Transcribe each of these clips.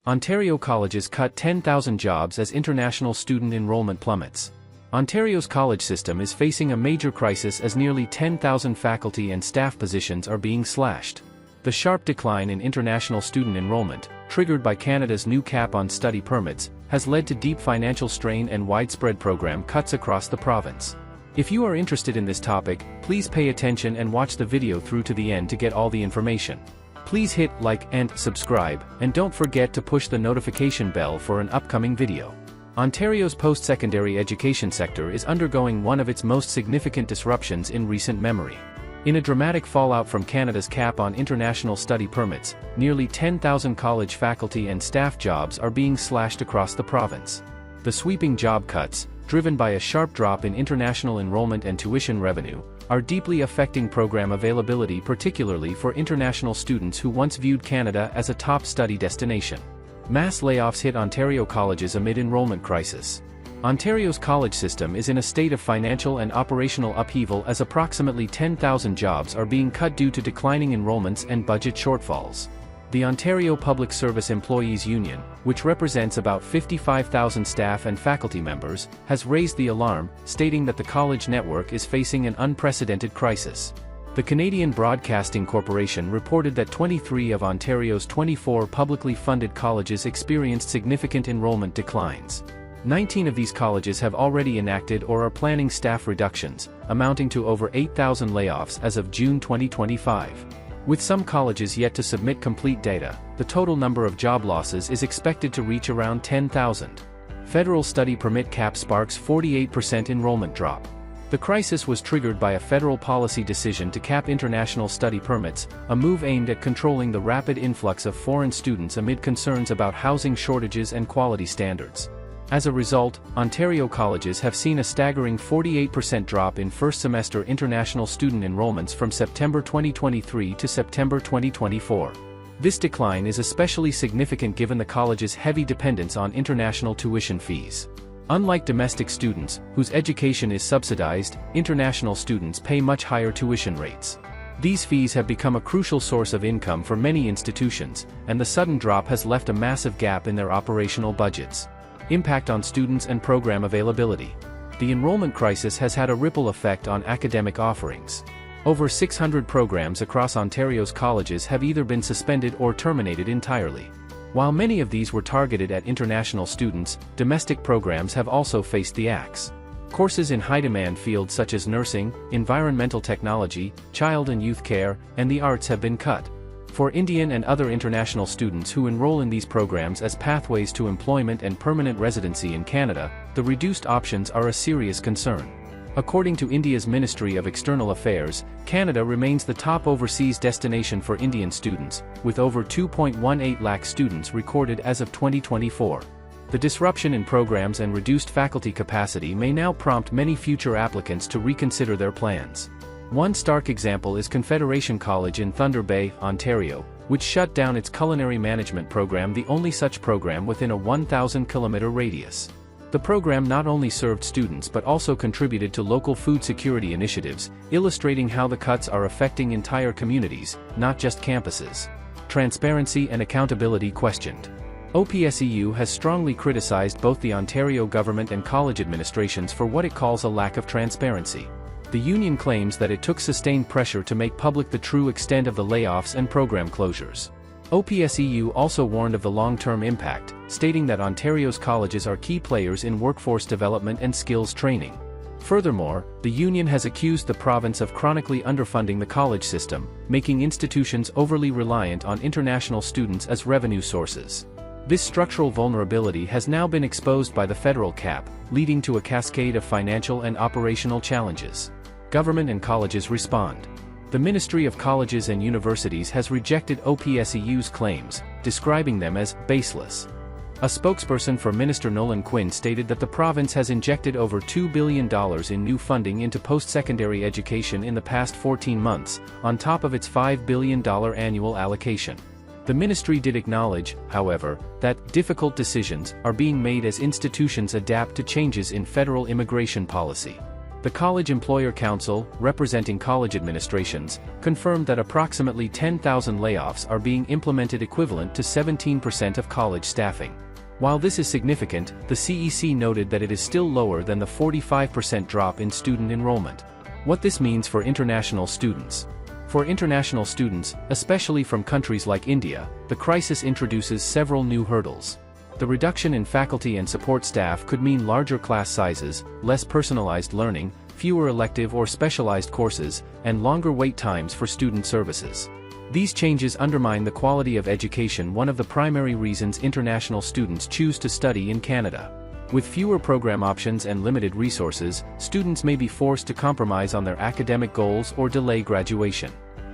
Ontario colleges cut 10,000 jobs as international student enrollment plummets. Ontario's college system is facing a major crisis as nearly 10,000 faculty and staff positions are being slashed. The sharp decline in international student enrollment, triggered by Canada's new cap on study permits, has led to deep financial strain and widespread program cuts across the province. If you are interested in this topic, please pay attention and watch the video through to the end to get all the information. Please hit like and subscribe, and don't forget to push the notification bell for an upcoming video. Ontario's post-secondary education sector is undergoing one of its most significant disruptions in recent memory. In a dramatic fallout from Canada's cap on international study permits, nearly 10,000 college faculty and staff jobs are being slashed across the province. The sweeping job cuts, driven by a sharp drop in international enrollment and tuition revenue, are deeply affecting program availability, particularly for international students who once viewed Canada as a top study destination. Mass layoffs hit Ontario colleges amid enrollment crisis. Ontario's college system is in a state of financial and operational upheaval as approximately 10,000 jobs are being cut due to declining enrollments and budget shortfalls. The Ontario Public Service Employees Union, which represents about 55,000 staff and faculty members, has raised the alarm, stating that the college network is facing an unprecedented crisis. The Canadian Broadcasting Corporation reported that 23 of Ontario's 24 publicly funded colleges experienced significant enrollment declines. 19 of these colleges have already enacted or are planning staff reductions, amounting to over 8,000 layoffs as of June 2025. With some colleges yet to submit complete data, the total number of job losses is expected to reach around 10,000. Federal study permit cap sparks 48% enrollment drop. The crisis was triggered by a federal policy decision to cap international study permits, a move aimed at controlling the rapid influx of foreign students amid concerns about housing shortages and quality standards. As a result, Ontario colleges have seen a staggering 48% drop in first-semester international student enrollments from September 2023 to September 2024. This decline is especially significant given the college's heavy dependence on international tuition fees. Unlike domestic students, whose education is subsidized, international students pay much higher tuition rates. These fees have become a crucial source of income for many institutions, and the sudden drop has left a massive gap in their operational budgets. Impact on students and program availability. The enrollment crisis has had a ripple effect on academic offerings. Over 600 programs across Ontario's colleges have either been suspended or terminated entirely. While many of these were targeted at international students, domestic programs have also faced the axe. Courses in high-demand fields such as nursing, environmental technology, child and youth care, and the arts have been cut. For Indian and other international students who enroll in these programs as pathways to employment and permanent residency in Canada, the reduced options are a serious concern. According to India's Ministry of External Affairs, Canada remains the top overseas destination for Indian students, with over 2.18 lakh students recorded as of 2024. The disruption in programs and reduced faculty capacity may now prompt many future applicants to reconsider their plans. One stark example is Confederation College in Thunder Bay, Ontario, which shut down its culinary management program, the only such program within a 1,000-kilometer radius. The program not only served students but also contributed to local food security initiatives, illustrating how the cuts are affecting entire communities, not just campuses. Transparency and accountability questioned. OPSEU has strongly criticized both the Ontario government and college administrations for what it calls a lack of transparency. The union claims that it took sustained pressure to make public the true extent of the layoffs and program closures. OPSEU also warned of the long-term impact, stating that Ontario's colleges are key players in workforce development and skills training. Furthermore, the union has accused the province of chronically underfunding the college system, making institutions overly reliant on international students as revenue sources. This structural vulnerability has now been exposed by the federal cap, leading to a cascade of financial and operational challenges. Government and colleges respond. The Ministry of Colleges and Universities has rejected OPSEU's claims, describing them as baseless. A spokesperson for Minister Nolan Quinn stated that the province has injected over $2 billion in new funding into post-secondary education in the past 14 months, on top of its $5 billion annual allocation. The ministry did acknowledge, however, that difficult decisions are being made as institutions adapt to changes in federal immigration policy. The College Employer Council, representing college administrations, confirmed that approximately 10,000 layoffs are being implemented, equivalent to 17% of college staffing. While this is significant, the CEC noted that it is still lower than the 45% drop in student enrollment. What this means for international students. For international students, especially from countries like India, the crisis introduces several new hurdles. The reduction in faculty and support staff could mean larger class sizes, less personalized learning, fewer elective or specialized courses, and longer wait times for student services. These changes undermine the quality of education, one of the primary reasons international students choose to study in Canada. With fewer program options and limited resources, students may be forced to compromise on their academic goals or delay graduation.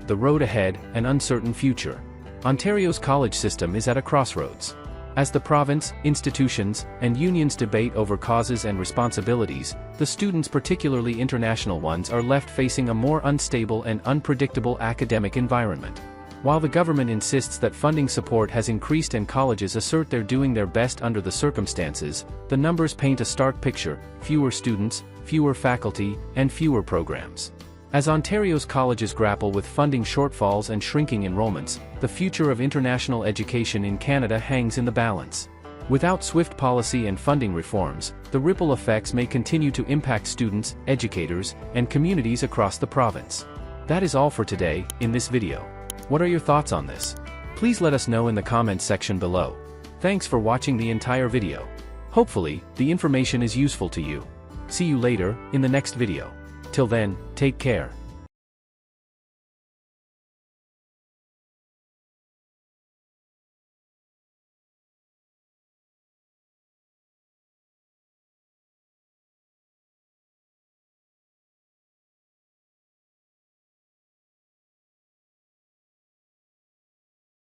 The road ahead, an uncertain future. Ontario's college system is at a crossroads. As the province, institutions, and unions debate over causes and responsibilities, the students, particularly international ones, are left facing a more unstable and unpredictable academic environment. While the government insists that funding support has increased and colleges assert they're doing their best under the circumstances, the numbers paint a stark picture: fewer students, fewer faculty, and fewer programs. As Ontario's colleges grapple with funding shortfalls and shrinking enrollments, the future of international education in Canada hangs in the balance. Without swift policy and funding reforms, the ripple effects may continue to impact students, educators, and communities across the province. That is all for today, in this video. What are your thoughts on this? Please let us know in the comments section below. Thanks for watching the entire video. Hopefully, the information is useful to you. See you later, in the next video. Till then, take care.